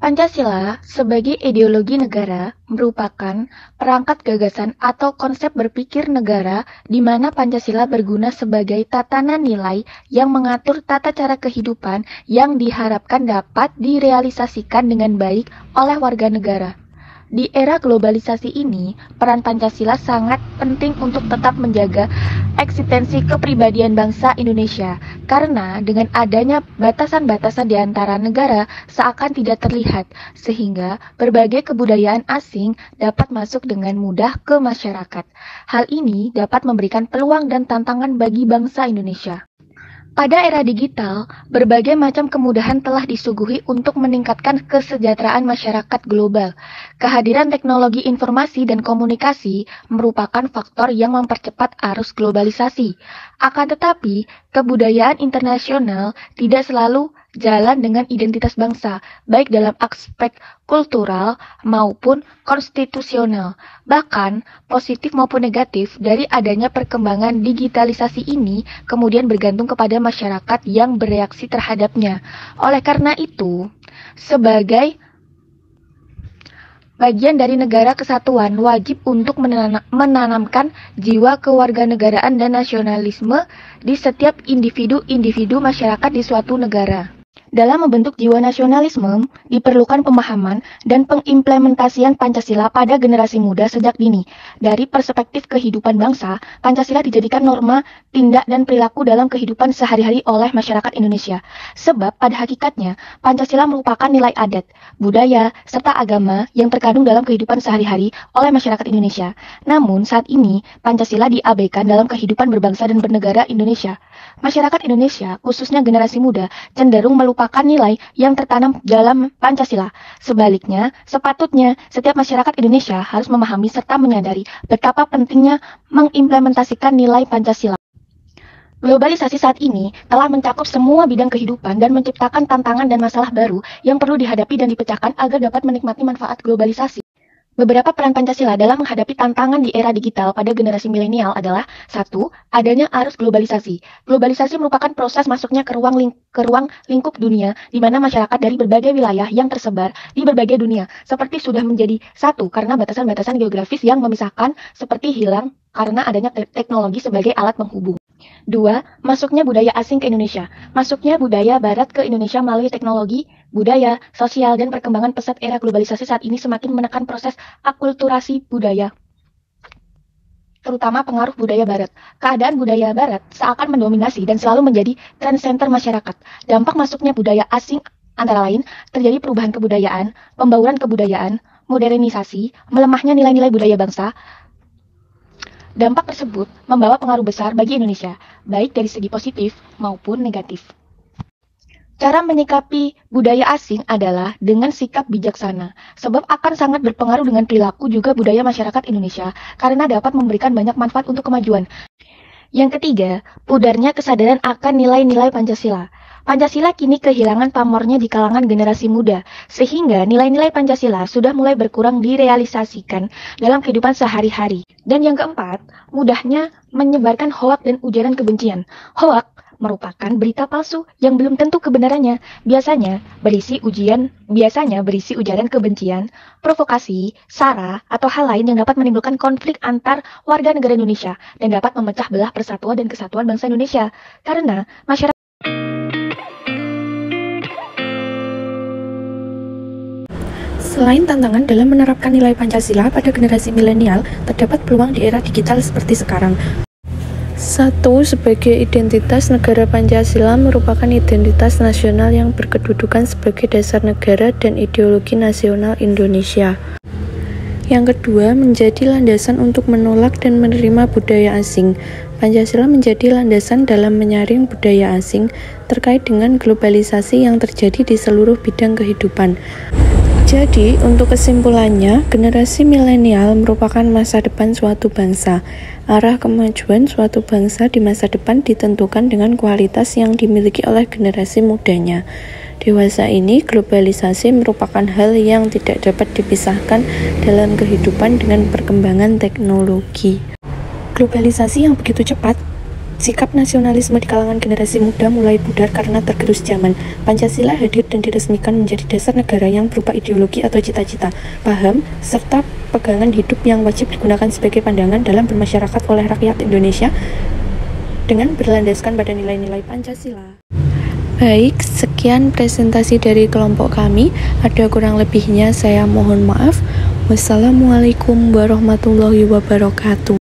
Pancasila sebagai ideologi negara merupakan perangkat gagasan atau konsep berpikir negara di mana Pancasila berguna sebagai tatanan nilai yang mengatur tata cara kehidupan yang diharapkan dapat direalisasikan dengan baik oleh warga negara. Di era globalisasi ini, peran Pancasila sangat penting untuk tetap menjaga eksistensi kepribadian bangsa Indonesia, karena dengan adanya batasan-batasan di antara negara seakan tidak terlihat, sehingga berbagai kebudayaan asing dapat masuk dengan mudah ke masyarakat. Hal ini dapat memberikan peluang dan tantangan bagi bangsa Indonesia. Pada era digital, berbagai macam kemudahan telah disuguhi untuk meningkatkan kesejahteraan masyarakat global. Kehadiran teknologi informasi dan komunikasi merupakan faktor yang mempercepat arus globalisasi. Akan tetapi, kebudayaan internasional tidak selalu jalan dengan identitas bangsa, baik dalam aspek kultural maupun konstitusional. Bahkan, positif maupun negatif dari adanya perkembangan digitalisasi ini kemudian bergantung kepada masyarakat yang bereaksi terhadapnya. Oleh karena itu, sebagai bagian dari negara kesatuan, wajib untuk menanamkan jiwa kewarganegaraan dan nasionalisme di setiap individu-individu masyarakat di suatu negara. Dalam membentuk jiwa nasionalisme, diperlukan pemahaman dan pengimplementasian Pancasila pada generasi muda sejak dini. Dari perspektif kehidupan bangsa, Pancasila dijadikan norma, tindak, dan perilaku dalam kehidupan sehari-hari oleh masyarakat Indonesia. Sebab pada hakikatnya, Pancasila merupakan nilai adat, budaya, serta agama yang terkandung dalam kehidupan sehari-hari oleh masyarakat Indonesia. Namun, saat ini, Pancasila diabaikan dalam kehidupan berbangsa dan bernegara Indonesia. Masyarakat Indonesia, khususnya generasi muda, cenderung melupakan nilai yang tertanam dalam Pancasila. Sebaliknya, sepatutnya setiap masyarakat Indonesia harus memahami serta menyadari betapa pentingnya mengimplementasikan nilai Pancasila. Globalisasi saat ini telah mencakup semua bidang kehidupan dan menciptakan tantangan dan masalah baru yang perlu dihadapi dan dipecahkan agar dapat menikmati manfaat globalisasi. Beberapa peran Pancasila dalam menghadapi tantangan di era digital pada generasi milenial adalah 1. Adanya arus globalisasi. Globalisasi merupakan proses masuknya ke ruang lingkup dunia di mana masyarakat dari berbagai wilayah yang tersebar di berbagai dunia seperti sudah menjadi satu karena batasan-batasan geografis yang memisahkan seperti hilang karena adanya teknologi sebagai alat penghubung. 2. Masuknya budaya asing ke Indonesia. Masuknya budaya barat ke Indonesia melalui teknologi, budaya, sosial, dan perkembangan pesat era globalisasi saat ini semakin menekan proses akulturasi budaya, terutama pengaruh budaya barat. Keadaan budaya barat seakan mendominasi dan selalu menjadi trend center masyarakat. Dampak masuknya budaya asing antara lain terjadi perubahan kebudayaan, pembauran kebudayaan, modernisasi, melemahnya nilai-nilai budaya bangsa. Dampak tersebut membawa pengaruh besar bagi Indonesia, baik dari segi positif maupun negatif. Cara menyikapi budaya asing adalah dengan sikap bijaksana, sebab akan sangat berpengaruh dengan perilaku juga budaya masyarakat Indonesia, karena dapat memberikan banyak manfaat untuk kemajuan. Yang ketiga, pudarnya kesadaran akan nilai-nilai Pancasila. Pancasila kini kehilangan pamornya di kalangan generasi muda, sehingga nilai-nilai Pancasila sudah mulai berkurang direalisasikan dalam kehidupan sehari-hari. Dan yang keempat, mudahnya menyebarkan hoak dan ujaran kebencian. Hoak merupakan berita palsu yang belum tentu kebenarannya, biasanya berisi ujaran kebencian, provokasi, sara, atau hal lain yang dapat menimbulkan konflik antar warga negara Indonesia dan dapat memecah belah persatuan dan kesatuan bangsa Indonesia. Karena masyarakat Selain tantangan dalam menerapkan nilai Pancasila pada generasi milenial, terdapat peluang di era digital seperti sekarang. 1. Sebagai identitas negara, Pancasila merupakan identitas nasional yang berkedudukan sebagai dasar negara dan ideologi nasional Indonesia. Yang kedua, menjadi landasan untuk menolak dan menerima budaya asing. Pancasila menjadi landasan dalam menyaring budaya asing terkait dengan globalisasi yang terjadi di seluruh bidang kehidupan. Jadi, untuk kesimpulannya, generasi milenial merupakan masa depan suatu bangsa. Arah kemajuan suatu bangsa di masa depan ditentukan dengan kualitas yang dimiliki oleh generasi mudanya. Dewasa ini, globalisasi merupakan hal yang tidak dapat dipisahkan dalam kehidupan dengan perkembangan teknologi. Globalisasi yang begitu cepat, sikap nasionalisme di kalangan generasi muda mulai pudar karena tergerus zaman. Pancasila hadir dan diresmikan menjadi dasar negara yang berupa ideologi atau cita-cita, paham, serta pegangan hidup yang wajib digunakan sebagai pandangan dalam bermasyarakat oleh rakyat Indonesia dengan berlandaskan pada nilai-nilai Pancasila. Baik, sekian presentasi dari kelompok kami. Ada kurang lebihnya saya mohon maaf. Wassalamualaikum warahmatullahi wabarakatuh.